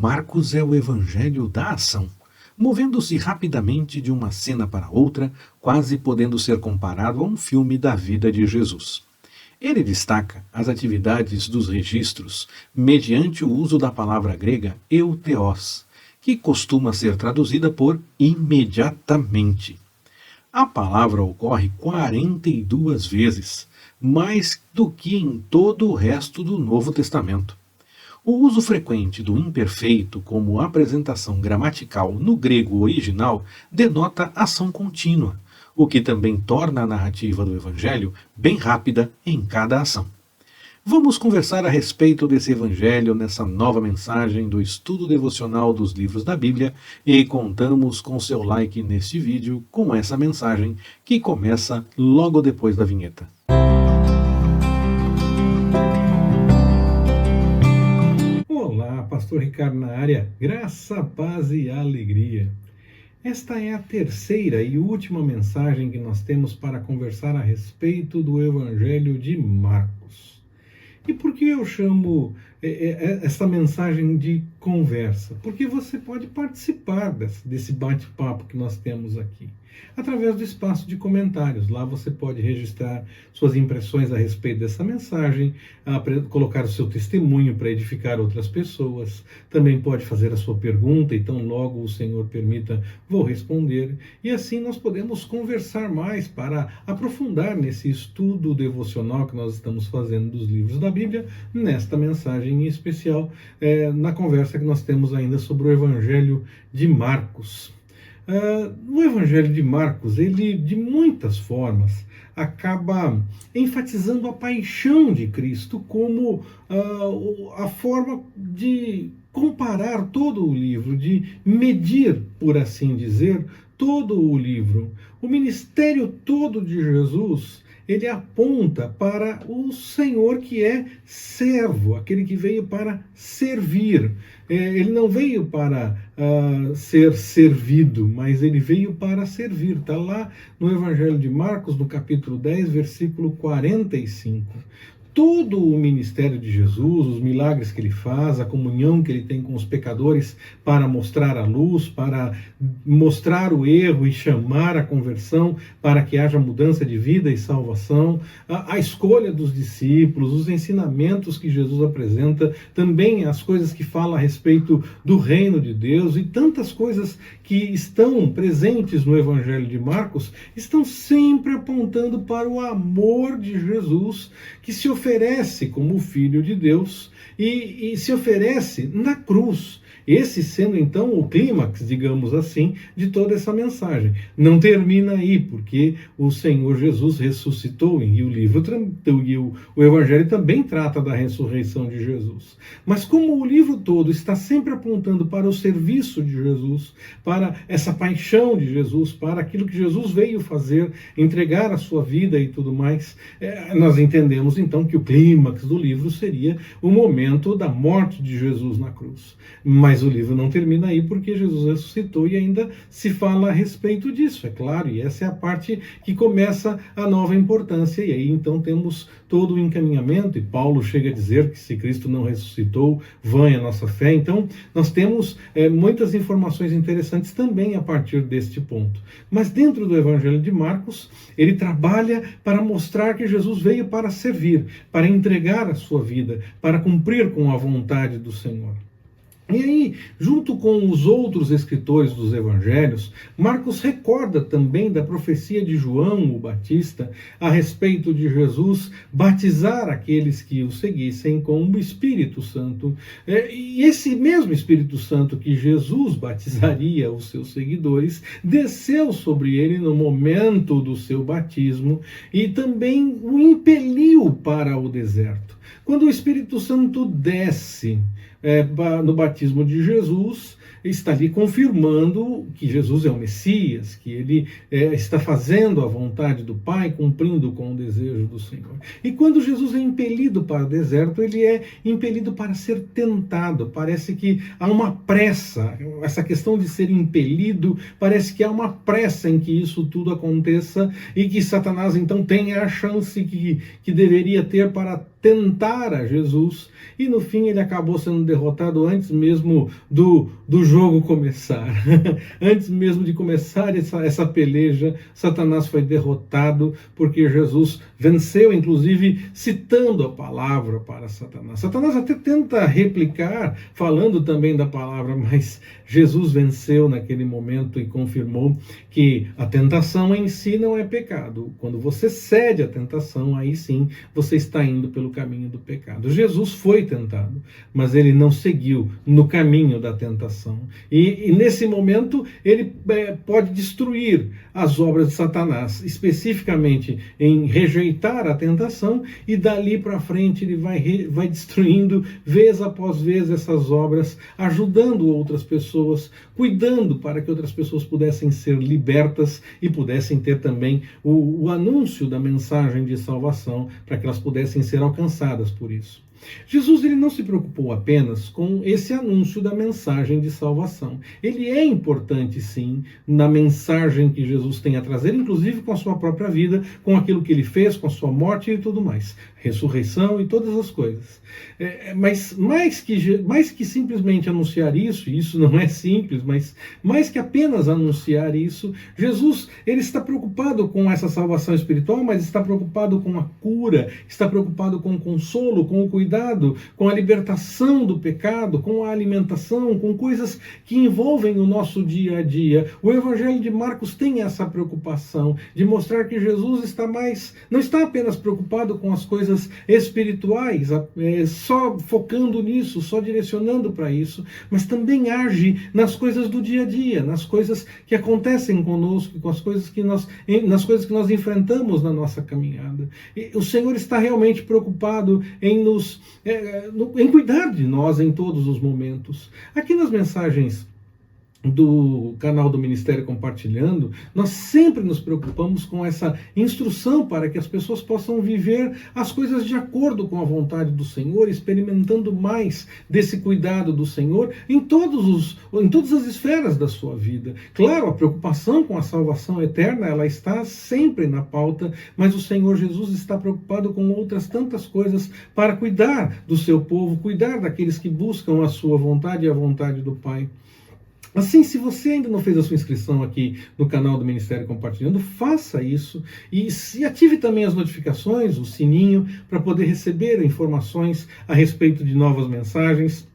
Marcos é o evangelho da ação, movendo-se rapidamente de uma cena para outra, quase podendo ser comparado a um filme da vida de Jesus. Ele destaca as atividades dos registros mediante o uso da palavra grega euteos, que costuma ser traduzida por imediatamente. A palavra ocorre 42 vezes, mais do que em todo o resto do Novo Testamento. O uso frequente do imperfeito como apresentação gramatical no grego original denota ação contínua, o que também torna a narrativa do Evangelho bem rápida em cada ação. Vamos conversar a respeito desse Evangelho nessa nova mensagem do estudo devocional dos livros da Bíblia e contamos com seu like neste vídeo com essa mensagem que começa logo depois da vinheta. Olá, Pastor Ricardo na área, graça, paz e alegria. Esta é a terceira e última mensagem que nós temos para conversar a respeito do Evangelho de Marcos. E por que eu chamo essa mensagem de conversa? Porque você pode participar desse bate-papo que nós temos aqui, através do espaço de comentários. Lá você pode registrar suas impressões a respeito dessa mensagem, colocar o seu testemunho para edificar outras pessoas. Também pode fazer a sua pergunta, e tão logo o Senhor permita, vou responder. E assim nós podemos conversar mais para aprofundar nesse estudo devocional que nós estamos fazendo dos livros da Bíblia, nesta mensagem em especial, na conversa que nós temos ainda sobre o Evangelho de Marcos. O Evangelho de Marcos, ele de muitas formas acaba enfatizando a paixão de Cristo como a forma de comparar todo o livro, de medir, por assim dizer, todo o livro. O ministério todo de Jesus, ele aponta para o Senhor que é servo, aquele que veio para servir. Ele não veio para ser servido, mas ele veio para servir. Está lá no Evangelho de Marcos, no capítulo 10, versículo 45. Todo o ministério de Jesus, os milagres que ele faz, a comunhão que ele tem com os pecadores para mostrar a luz, para mostrar o erro e chamar a conversão, para que haja mudança de vida e salvação, a escolha dos discípulos, os ensinamentos que Jesus apresenta, também as coisas que fala a respeito do reino de Deus e tantas coisas que estão presentes no Evangelho de Marcos, estão sempre apontando para o amor de Jesus, que se oferece como Filho de Deus e se oferece na cruz. Esse sendo então o clímax, digamos assim, de toda essa mensagem. Não termina aí, porque o Senhor Jesus ressuscitou e o Evangelho também trata da ressurreição de Jesus. Mas como o livro todo está sempre apontando para o serviço de Jesus, para essa paixão de Jesus, para aquilo que Jesus veio fazer, entregar a sua vida e tudo mais, nós entendemos então que o clímax do livro seria o momento da morte de Jesus na cruz. Mas o livro não termina aí, porque Jesus ressuscitou e ainda se fala a respeito disso, é claro, e essa é a parte que começa a nova importância, e aí então temos todo o encaminhamento, e Paulo chega a dizer que se Cristo não ressuscitou, vã é a nossa fé. Então nós temos muitas informações interessantes também a partir deste ponto. Mas dentro do Evangelho de Marcos, ele trabalha para mostrar que Jesus veio para servir, para entregar a sua vida, para cumprir com a vontade do Senhor. E aí, junto com os outros escritores dos evangelhos, Marcos recorda também da profecia de João o Batista a respeito de Jesus batizar aqueles que o seguissem com o Espírito Santo. E esse mesmo Espírito Santo que Jesus batizaria os seus seguidores, desceu sobre ele no momento do seu batismo e também o impeliu para o deserto. Quando o Espírito Santo desce no batismo de Jesus, está ali confirmando que Jesus é o Messias, que ele está fazendo a vontade do Pai, cumprindo com o desejo do Senhor. E quando Jesus é impelido para o deserto, ele é impelido para ser tentado. Parece que há uma pressa, essa questão de ser impelido, parece que há uma pressa em que isso tudo aconteça e que Satanás então tenha a chance que deveria ter para tentar a Jesus, e no fim ele acabou sendo derrotado antes mesmo do jogo começar. Antes mesmo de começar essa peleja, Satanás foi derrotado, porque Jesus venceu, inclusive citando a palavra para Satanás. Satanás até tenta replicar, falando também da palavra, mas Jesus venceu naquele momento e confirmou que a tentação em si não é pecado. Quando você cede à tentação, aí sim você está indo pelo caminho do pecado. Jesus foi tentado, mas ele não seguiu no caminho da tentação. E nesse momento ele pode destruir as obras de Satanás, especificamente em rejeitar a tentação, e dali para frente ele vai destruindo vez após vez essas obras, ajudando outras pessoas, cuidando para que outras pessoas pudessem ser libertas e pudessem ter também o anúncio da mensagem de salvação, para que elas pudessem ser alcançadas por isso. Jesus ele não se preocupou apenas com esse anúncio da mensagem de salvação. Ele é importante, sim, na mensagem que Jesus tem a trazer, inclusive com a sua própria vida, com aquilo que ele fez, com a sua morte e tudo mais, ressurreição e todas as coisas. Mas mais que simplesmente anunciar isso, e isso não é simples, mas mais que apenas anunciar isso, Jesus ele está preocupado com essa salvação espiritual, mas está preocupado com a cura, está preocupado com o consolo, com o cuidado, com a libertação do pecado, com a alimentação, com coisas que envolvem o nosso dia a dia. O Evangelho de Marcos tem essa preocupação de mostrar que Jesus não está apenas preocupado com as coisas espirituais, só focando nisso, só direcionando para isso, mas também age nas coisas do dia a dia, nas coisas que acontecem conosco, nas coisas que nós enfrentamos na nossa caminhada. E o Senhor está realmente preocupado em cuidar de nós em todos os momentos. Aqui nas mensagens do canal do Ministério Compartilhando, nós sempre nos preocupamos com essa instrução para que as pessoas possam viver as coisas de acordo com a vontade do Senhor, experimentando mais desse cuidado do Senhor em todas as esferas da sua vida. Claro, a preocupação com a salvação eterna, ela está sempre na pauta, mas o Senhor Jesus está preocupado com outras tantas coisas para cuidar do seu povo, cuidar daqueles que buscam a sua vontade e a vontade do Pai. Assim, se você ainda não fez a sua inscrição aqui no canal do Ministério Compartilhando, faça isso e ative também as notificações, o sininho, para poder receber informações a respeito de novas mensagens,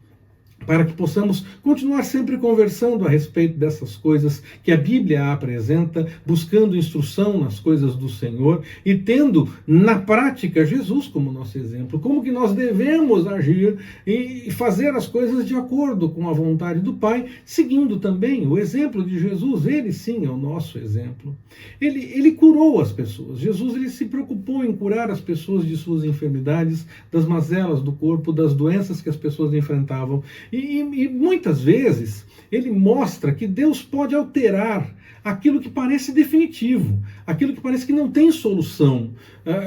para que possamos continuar sempre conversando a respeito dessas coisas que a Bíblia apresenta, buscando instrução nas coisas do Senhor e tendo na prática Jesus como nosso exemplo, como que nós devemos agir e fazer as coisas de acordo com a vontade do Pai, seguindo também o exemplo de Jesus. Ele sim é o nosso exemplo. Ele curou as pessoas. Jesus ele se preocupou em curar as pessoas de suas enfermidades, das mazelas do corpo, das doenças que as pessoas enfrentavam. E muitas vezes ele mostra que Deus pode alterar aquilo que parece definitivo, aquilo que parece que não tem solução,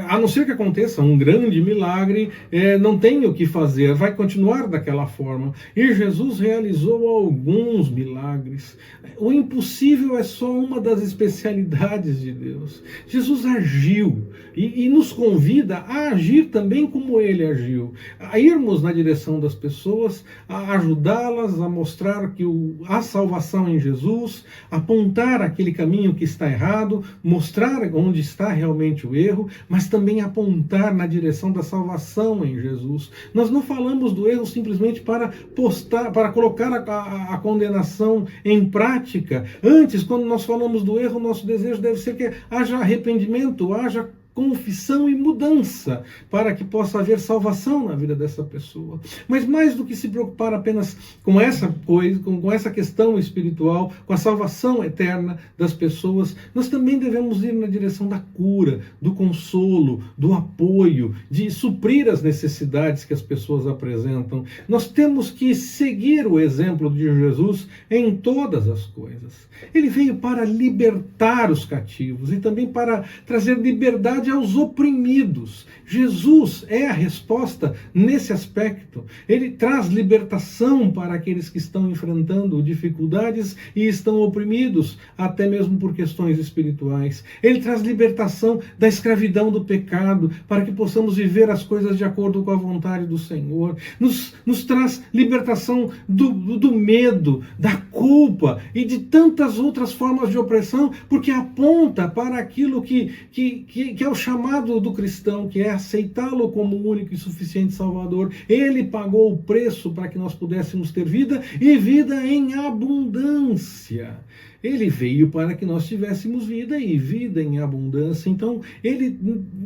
a não ser que aconteça um grande milagre, não tem o que fazer, vai continuar daquela forma. E Jesus realizou alguns milagres. O impossível é só uma das especialidades de Deus. Jesus agiu e nos convida a agir também como ele agiu, a irmos na direção das pessoas, a ajudá-las, a mostrar que há salvação em Jesus, apontar aquele caminho que está errado, mostrar onde está realmente o erro, mas também apontar na direção da salvação em Jesus. Nós não falamos do erro simplesmente para colocar a condenação em prática. Antes, quando nós falamos do erro, nosso desejo deve ser que haja arrependimento, haja confissão e mudança, para que possa haver salvação na vida dessa pessoa. Mas mais do que se preocupar apenas com essa coisa, com essa questão espiritual, com a salvação eterna das pessoas, nós também devemos ir na direção da cura, do consolo, do apoio, de suprir as necessidades que as pessoas apresentam. Nós temos que seguir o exemplo de Jesus em todas as coisas. Ele veio para libertar os cativos e também para trazer liberdade verdade, aos oprimidos. Jesus é a resposta nesse aspecto. Ele traz libertação para aqueles que estão enfrentando dificuldades e estão oprimidos, até mesmo por questões espirituais. Ele traz libertação da escravidão do pecado, para que possamos viver as coisas de acordo com a vontade do Senhor. Nos traz libertação do medo, da culpa e de tantas outras formas de opressão, porque aponta para aquilo que é o chamado do cristão, que é aceitá-lo como o único e suficiente Salvador. Ele pagou o preço para que nós pudéssemos ter vida e vida em abundância. Ele veio para que nós tivéssemos vida e vida em abundância. Então, ele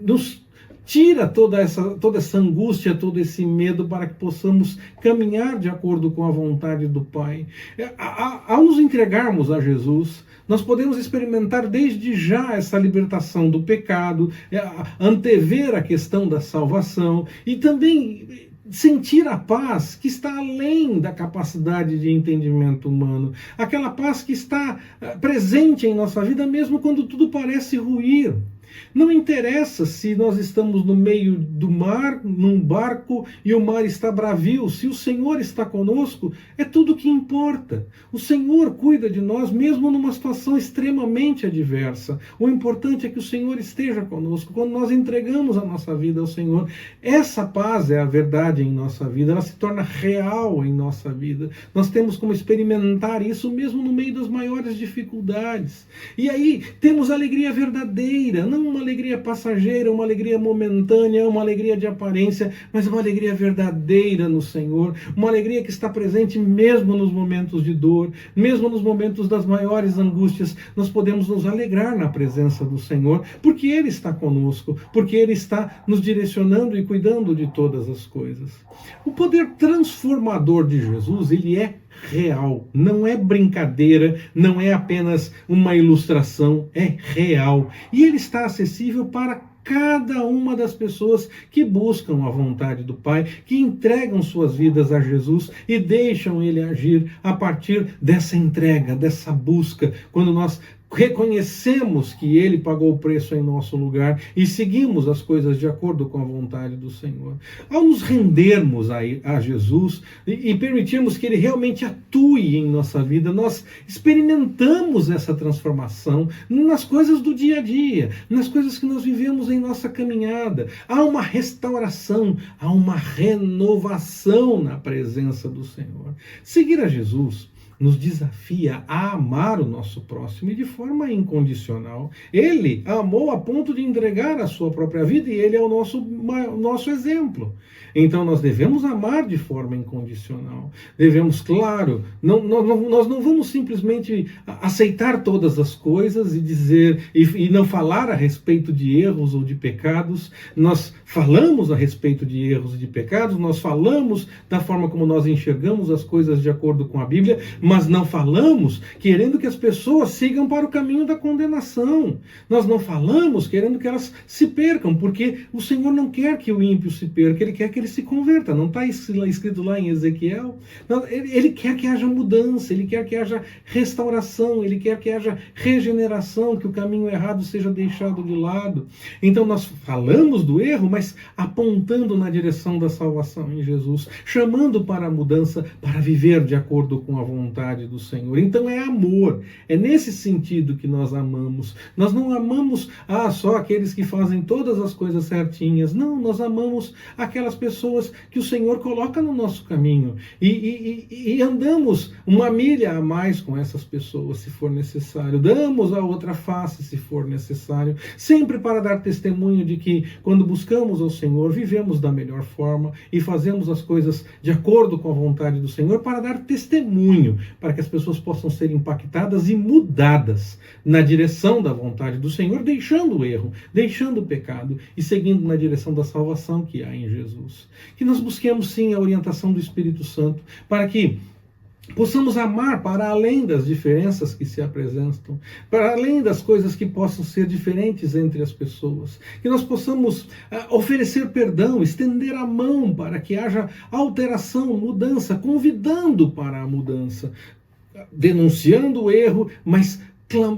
nos tira toda essa angústia, todo esse medo, para que possamos caminhar de acordo com a vontade do Pai. Ao nos entregarmos a Jesus, nós podemos experimentar desde já essa libertação do pecado, antever a questão da salvação e também sentir a paz que está além da capacidade de entendimento humano. Aquela paz que está presente em nossa vida mesmo quando tudo parece ruir. Não interessa se nós estamos no meio do mar, num barco, e o mar está bravio. Se o Senhor está conosco, é tudo o que importa. O Senhor cuida de nós, mesmo numa situação extremamente adversa. O importante é que o Senhor esteja conosco. Quando nós entregamos a nossa vida ao Senhor, essa paz é a verdade em nossa vida. Ela se torna real em nossa vida. Nós temos como experimentar isso mesmo no meio das maiores dificuldades. E aí temos alegria verdadeira, não uma alegria passageira, uma alegria momentânea, uma alegria de aparência, mas uma alegria verdadeira no Senhor, uma alegria que está presente mesmo nos momentos de dor, mesmo nos momentos das maiores angústias. Nós podemos nos alegrar na presença do Senhor, porque Ele está conosco, porque Ele está nos direcionando e cuidando de todas as coisas. O poder transformador de Jesus, ele é real, não é brincadeira, não é apenas uma ilustração, é real. E ele está acessível para cada uma das pessoas que buscam a vontade do Pai, que entregam suas vidas a Jesus e deixam Ele agir a partir dessa entrega, dessa busca, quando nós reconhecemos que Ele pagou o preço em nosso lugar e seguimos as coisas de acordo com a vontade do Senhor. Ao nos rendermos a Jesus e permitirmos que Ele realmente atue em nossa vida, nós experimentamos essa transformação nas coisas do dia a dia, nas coisas que nós vivemos em nossa caminhada. Há uma restauração, há uma renovação na presença do Senhor. Seguir a Jesus nos desafia a amar o nosso próximo e de forma incondicional. Ele amou a ponto de entregar a sua própria vida e ele é o nosso exemplo. Então nós devemos amar de forma incondicional. Devemos, claro, nós não vamos simplesmente aceitar todas as coisas e dizer e não falar a respeito de erros ou de pecados. Nós falamos a respeito de erros e de pecados, nós falamos da forma como nós enxergamos as coisas de acordo com a Bíblia, mas não falamos querendo que as pessoas sigam para o caminho da condenação. Nós não falamos querendo que elas se percam, porque o Senhor não quer que o ímpio se perca, Ele quer que ele se converta. Não está escrito lá em Ezequiel? Ele quer que haja mudança, Ele quer que haja restauração, Ele quer que haja regeneração, que o caminho errado seja deixado de lado. Então nós falamos do erro, mas apontando na direção da salvação em Jesus, chamando para a mudança, para viver de acordo com a vontade do Senhor. Então é amor, é nesse sentido que nós amamos. Nós não amamos só aqueles que fazem todas as coisas certinhas. Não, nós amamos aquelas pessoas que o Senhor coloca no nosso caminho e andamos uma milha a mais com essas pessoas, se for necessário. Damos a outra face, se for necessário, sempre para dar testemunho de que quando buscamos ao Senhor, vivemos da melhor forma e fazemos as coisas de acordo com a vontade do Senhor, para dar testemunho, para que as pessoas possam ser impactadas e mudadas na direção da vontade do Senhor, deixando o erro, deixando o pecado e seguindo na direção da salvação que há em Jesus. Que nós busquemos sim a orientação do Espírito Santo, para que possamos amar para além das diferenças que se apresentam, para além das coisas que possam ser diferentes entre as pessoas, que nós possamos oferecer perdão, estender a mão para que haja alteração, mudança, convidando para a mudança, denunciando o erro, mas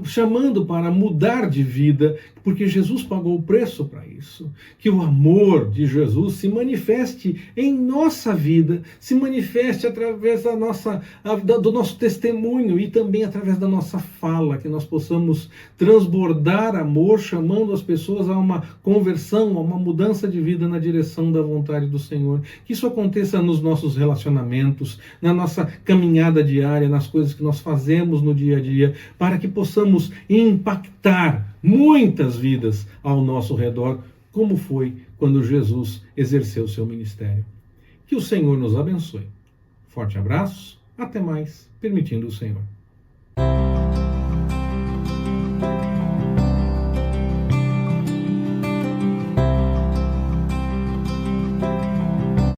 chamando para mudar de vida, porque Jesus pagou o preço para isso. Que o amor de Jesus se manifeste em nossa vida, se manifeste através do nosso testemunho e também através da nossa fala, que nós possamos transbordar amor, chamando as pessoas a uma conversão, a uma mudança de vida na direção da vontade do Senhor. Que isso aconteça nos nossos relacionamentos, na nossa caminhada diária, nas coisas que nós fazemos no dia a dia, para que possamos impactar muitas vidas ao nosso redor, como foi quando Jesus exerceu seu ministério. Que o Senhor nos abençoe. Forte abraço, até mais, permitindo o Senhor.